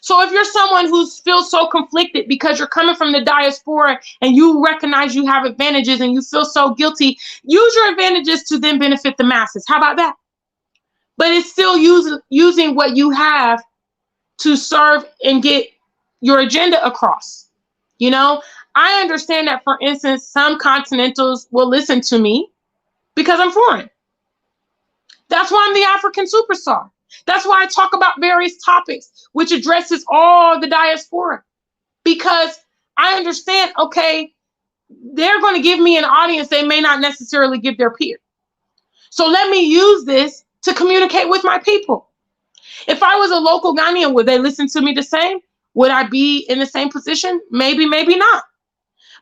So if you're someone who feels so conflicted because you're coming from the diaspora and you recognize you have advantages and you feel so guilty, use your advantages to then benefit the masses. How about that? But it's still using what you have to serve and get your agenda across. You know, I understand that, for instance, some continentals will listen to me because I'm foreign. That's why I'm the African superstar. That's why I talk about various topics, which addresses all the diaspora. Because I understand, okay, they're going to give me an audience they may not necessarily give their peer. So let me use this to communicate with my people. If I was a local Ghanaian, would they listen to me the same? Would I be in the same position? Maybe, maybe not.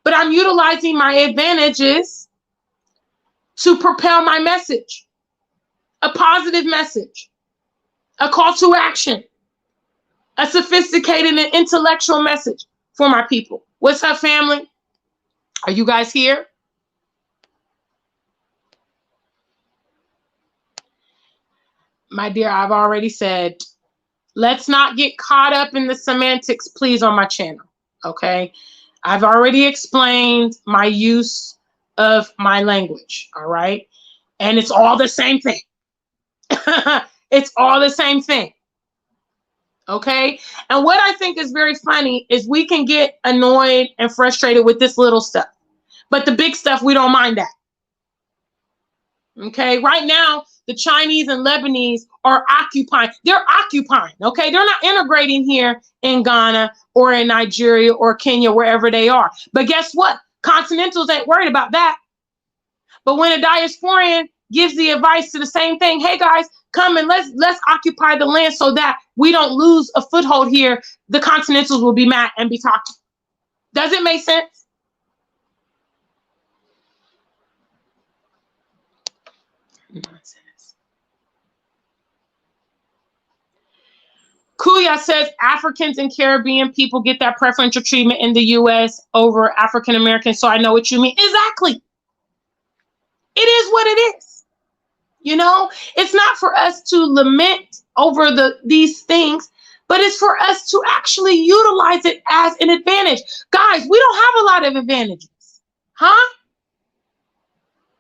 But I'm utilizing my advantages to propel my message, a positive message, a call to action, a sophisticated and intellectual message for my people. What's up, family? Are you guys here? My dear, I've already said, let's not get caught up in the semantics, please, on my channel, okay? I've already explained my use of my language, all right? And it's all the same thing. It's all the same thing, okay? And what I think is very funny is we can get annoyed and frustrated with this little stuff, but the big stuff, we don't mind that, okay? Right now, the Chinese and Lebanese are occupying. They're occupying, okay? They're not integrating here in Ghana or in Nigeria or Kenya, wherever they are. But guess what? Continentals ain't worried about that. But when a diasporian gives the advice to the same thing, hey guys, come and let's occupy the land so that we don't lose a foothold here, the Continentals will be mad and be talking. Does it make sense? Nonsense. Kuya says Africans and Caribbean people get that preferential treatment in the U.S. over African Americans. So I know what you mean. Exactly. It is what it is. You know, it's not for us to lament over these things, but it's for us to actually utilize it as an advantage. Guys, we don't have a lot of advantages. Huh?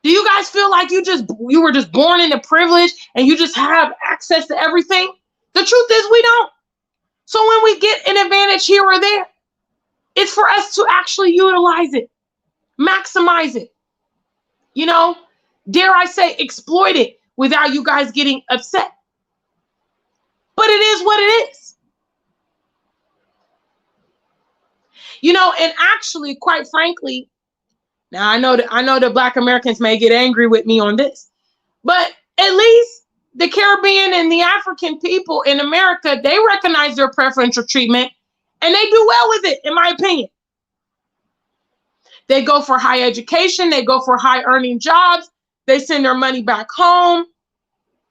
Do you guys feel like you were just born into privilege and you just have access to everything? The truth is we don't. So when we get an advantage here or there, it's for us to actually utilize it, maximize it. You know, dare I say, exploit it without you guys getting upset. But it is what it is. You know, and actually, quite frankly, now I know that Black Americans may get angry with me on this, but at least the Caribbean and the African people in America, they recognize their preferential treatment and they do well with it, in my opinion. They go for high education, they go for high earning jobs, they send their money back home.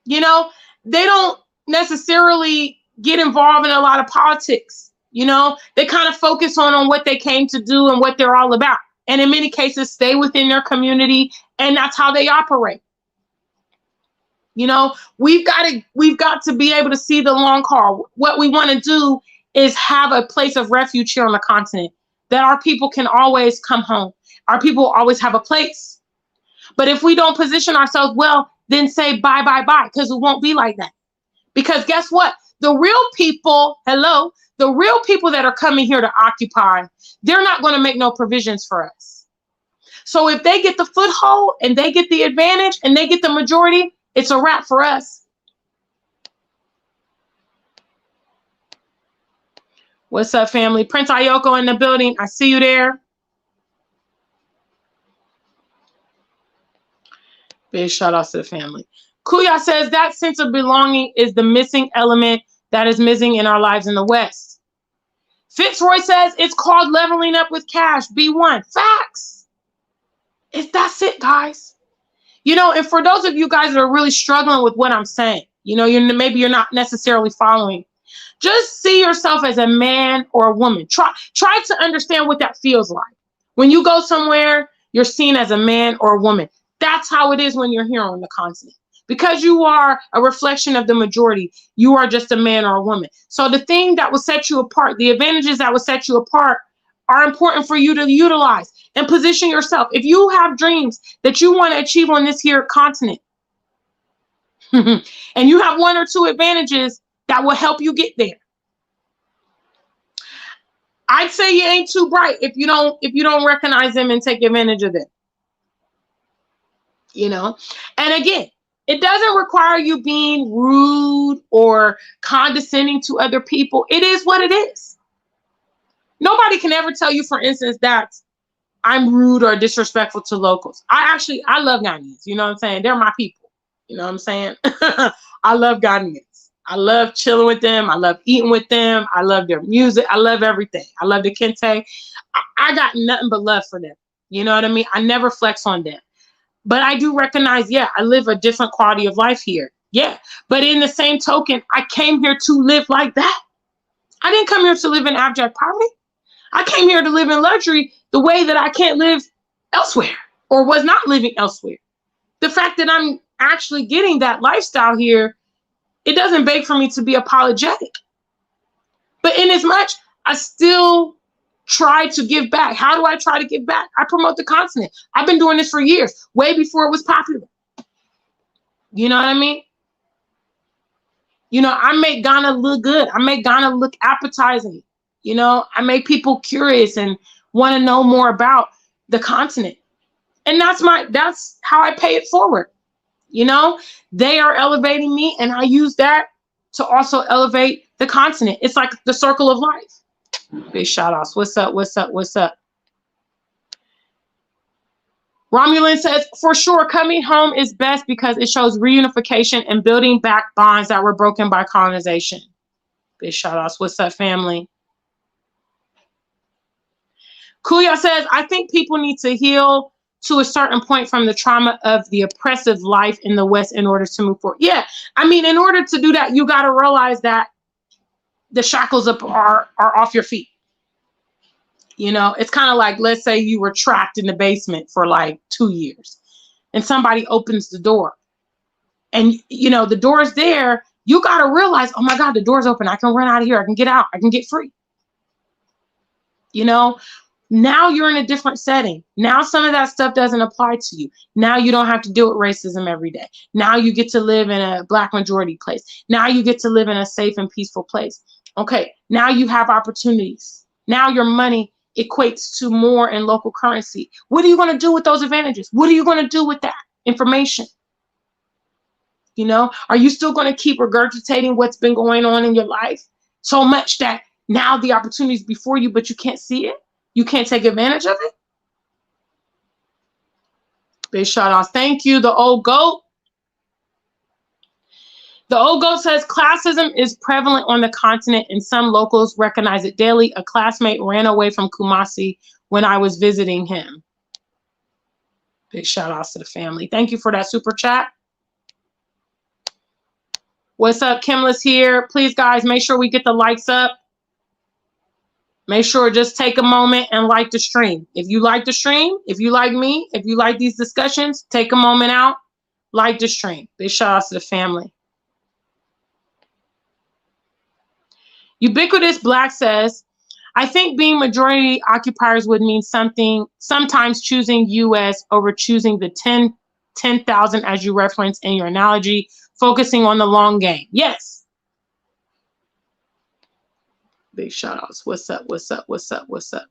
You know, they don't necessarily get involved in a lot of politics. You know, they kind of focus on what they came to do and what they're all about. And in many cases, stay within their community, and that's how they operate. You know, we've got to be able to see the long haul. What we want to do is have a place of refuge here on the continent that our people can always come home. Our people always have a place. But if we don't position ourselves well, then say bye, bye, bye, because it won't be like that. Because guess what? The real people, the real people that are coming here to occupy, they're not going to make no provisions for us. So if they get the foothold and they get the advantage and they get the majority, it's a wrap for us. What's up, family? Prince Ayoko in the building. I see you there. Big shout outs to the family. Kuya says that sense of belonging is the missing element that is missing in our lives in the West. Fitzroy says it's called leveling up with cash. B1. Facts. That's it, guys. You know, and for those of you guys that are really struggling with what I'm saying, you know, maybe you're not necessarily following. Just see yourself as a man or a woman. Try to understand what that feels like. When you go somewhere, you're seen as a man or a woman. That's how it is when you're here on the continent. Because you are a reflection of the majority, you are just a man or a woman. So the thing that will set you apart, the advantages that will set you apart, are important for you to utilize and position yourself. If you have dreams that you want to achieve on this here continent, and you have one or two advantages that will help you get there, I'd say you ain't too bright if you don't recognize them and take advantage of them. You know, and again, It doesn't require you being rude or condescending to other people. It is what it is. Nobody can ever tell you, for instance, that I'm rude or disrespectful to locals. I love Ghanaians. You know what I'm saying? They're my people. You know what I'm saying? I love Ghanaians. I love chilling with them. I love eating with them. I love their music. I love everything. I love the kente. I got nothing but love for them. You know what I mean? I never flex on them. But I do recognize, yeah, I live a different quality of life here. Yeah. But in the same token, I came here to live like that. I didn't come here to live in abject poverty. I came here to live in luxury the way that I can't live elsewhere or was not living elsewhere. The fact that I'm actually getting that lifestyle here, it doesn't beg for me to be apologetic. But in as much, I still try to give back. How do I try to give back? I promote the continent. I've been doing this for years, way before it was popular. You know what I mean? You know, I make Ghana look good. I make Ghana look appetizing. You know, I make people curious and want to know more about the continent. And that's how I pay it forward. You know, they are elevating me and I use that to also elevate the continent. It's like the circle of life. Big shout outs. What's up? What's up? What's up? Romulan says, for sure, coming home is best because it shows reunification and building back bonds that were broken by colonization. Big shout outs. What's up, family? Kuya says, I think people need to heal to a certain point from the trauma of the oppressive life in the West in order to move forward. Yeah, I mean, in order to do that, you got to realize that the shackles are off your feet. You know, it's kind of like, let's say you were trapped in the basement for like 2 years and somebody opens the door and, you know, the door is there. You got to realize, oh my God, the door's open. I can run out of here. I can get out. I can get free. You know, now you're in a different setting. Now some of that stuff doesn't apply to you. Now you don't have to deal with racism every day. Now you get to live in a Black majority place. Now you get to live in a safe and peaceful place. Okay, now you have opportunities. Now your money equates to more in local currency. What are you going to do with those advantages? What are you going to do with that information? You know, are you still going to keep regurgitating what's been going on in your life so much that now the opportunity is before you, but you can't see it? You can't take advantage of it? Big shout outs. Thank you, the old goat. The old goat says classism is prevalent on the continent and some locals recognize it daily. A classmate ran away from Kumasi when I was visiting him. Big shout outs to the family. Thank you for that super chat. What's up? Kimla's here. Please, guys, make sure we get the likes up. Make sure just take a moment and like the stream. If you like the stream, if you like me, if you like these discussions, take a moment out, like the stream. Big shout outs to the family. Ubiquitous Black says, I think being majority occupiers would mean sometimes choosing US over choosing the 10,000 as you reference in your analogy, focusing on the long game. Yes. Big shout outs. What's up? What's up? What's up? What's up?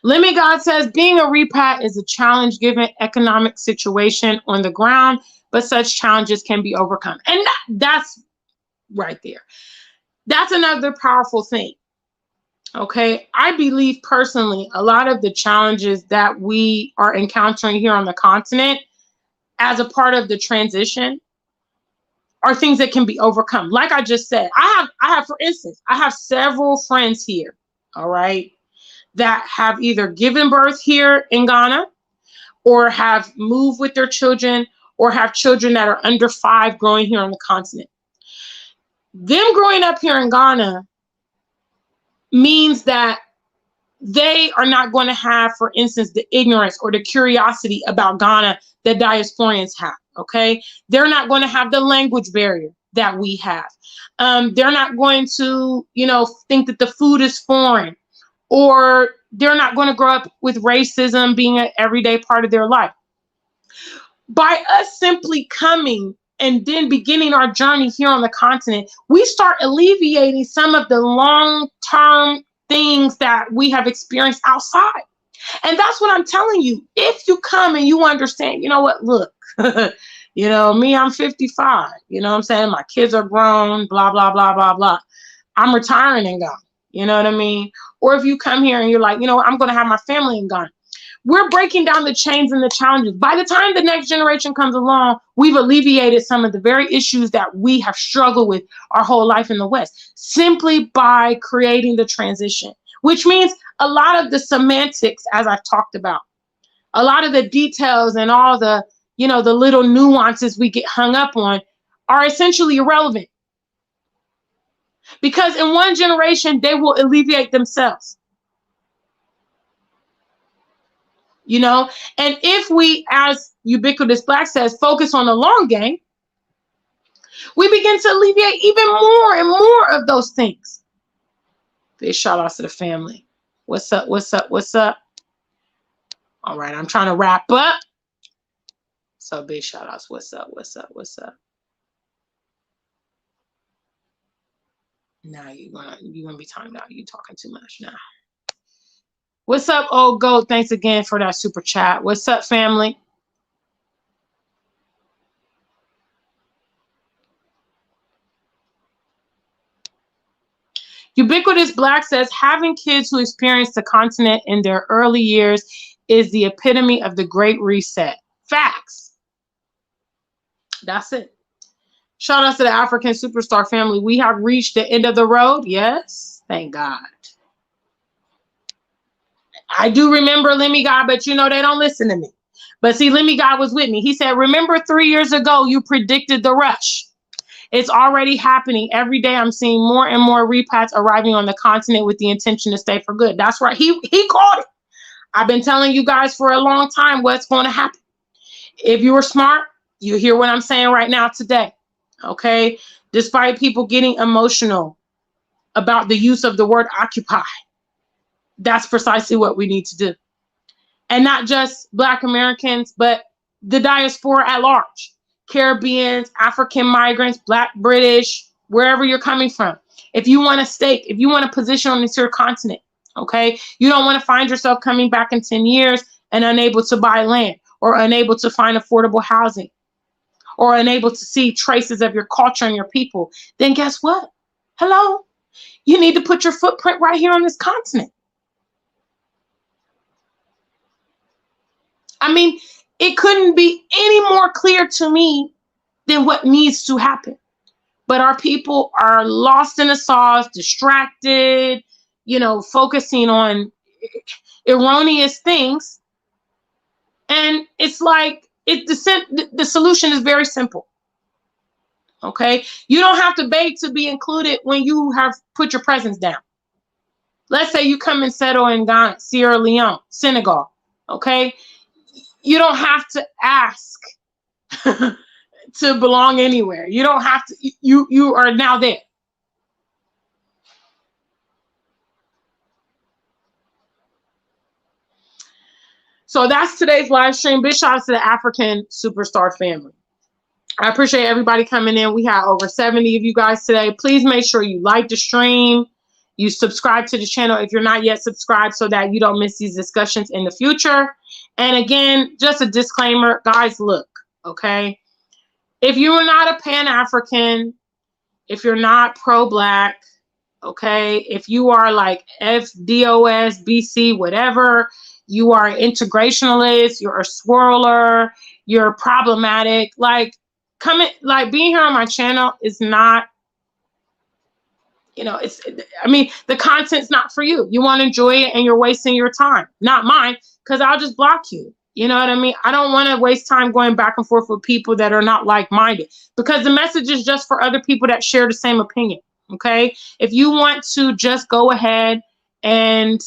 Lemmy God says, being a repat is a challenge given economic situation on the ground, but such challenges can be overcome. And that's right there. That's another powerful thing. Okay. I believe personally, a lot of the challenges that we are encountering here on the continent as a part of the transition are things that can be overcome. Like I just said, I have, for instance, I have several friends here. All right. That have either given birth here in Ghana or have moved with their children or have children that are under 5 growing here on the continent. Them growing up here in Ghana means that they are not going to have, for instance, the ignorance or the curiosity about Ghana that diasporians have, okay? They're not going to have the language barrier that we have. They're not going to, you know, think that the food is foreign, or they're not going to grow up with racism being an everyday part of their life. By us simply coming and then beginning our journey here on the continent, we start alleviating some of the long-term things that we have experienced outside. And that's what I'm telling you. If you come and you understand, you know what, look, you know, me, I'm 55, you know what I'm saying? My kids are grown, blah, blah, blah, blah, blah. I'm retiring and gone, you know what I mean? Or if you come here and you're like, you know what, I'm going to have my family and gone. We're breaking down the chains and the challenges. By the time the next generation comes along, we've alleviated some of the very issues that we have struggled with our whole life in the West, simply by creating the transition, which means a lot of the semantics, as I've talked about, a lot of the details and all the, you know, the little nuances we get hung up on are essentially irrelevant. Because in one generation, they will alleviate themselves. You know, and if we, as Ubiquitous Black says, focus on the long game, we begin to alleviate even more and more of those things. Big shout outs to the family. What's up? What's up? What's up? All right, I'm trying to wrap up. So big shout outs. What's up? What's up? What's up? Now you're gonna be timed out. You talking too much now. What's up, old goat? Thanks again for that super chat. What's up, family? Ubiquitous Black says, having kids who experience the continent in their early years is the epitome of the Great Reset. Facts. That's it. Shout out to the African Superstar family. We have reached the end of the road. Yes. Thank God. I do remember Lemmy God, but you know, they don't listen to me. But see, Lemmy God was with me. He said, remember 3 years ago, you predicted the rush. It's already happening. Every day I'm seeing more and more repats arriving on the continent with the intention to stay for good. That's right. He called it. I've been telling you guys for a long time what's going to happen. If you were smart, you hear what I'm saying right now today. Okay? Despite people getting emotional about the use of the word occupy, that's precisely what we need to do. And not just Black Americans, but the diaspora at large. Caribbeans, African migrants, Black, British, wherever you're coming from. If you want a stake, if you want a position on this here continent, okay, you don't want to find yourself coming back in 10 years and unable to buy land, or unable to find affordable housing, or unable to see traces of your culture and your people, then guess what? Hello, you need to put your footprint right here on this continent. I mean, it couldn't be any more clear to me than what needs to happen. But our people are lost in the sauce, distracted, you know, focusing on erroneous things. And it's like, the solution is very simple. Okay? You don't have to beg to be included when you have put your presence down. Let's say you come and settle in Ghana, Sierra Leone, Senegal. Okay? You don't have to ask to belong anywhere. You don't have to, you are now there. So that's today's live stream. Big shout out to the African Superstar family. I appreciate everybody coming in. We had over 70 of you guys today. Please make sure you like the stream. You subscribe to the channel if you're not yet subscribed, so that you don't miss these discussions in the future. And again, just a disclaimer, guys, look, okay? If you are not a Pan-African, if you're not pro-Black, okay? If you are like FDOS, BC, whatever, you are an integrationalist, you're a swirler, you're problematic, like, being here on my channel is not, you know, the content's not for you. You want to enjoy it and you're wasting your time, not mine, because I'll just block you. You know what I mean? I don't want to waste time going back and forth with people that are not like-minded, because the message is just for other people that share the same opinion. Okay? If you want to just go ahead and,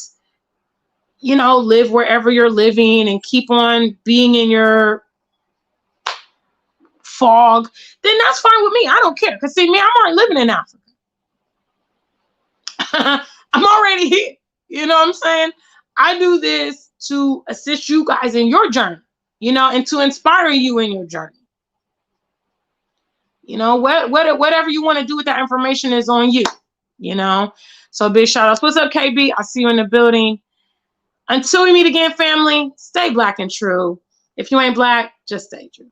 you know, live wherever you're living and keep on being in your fog, then that's fine with me. I don't care. Because see, me, I'm already living in Africa. I'm already here. You know what I'm saying? I do this to assist you guys in your journey, you know, and to inspire you in your journey. You know, whatever you want to do with that information is on you, you know. So big shout outs. What's up, KB? I see you in the building. Until we meet again, family, stay black and true. If you ain't black, just stay true.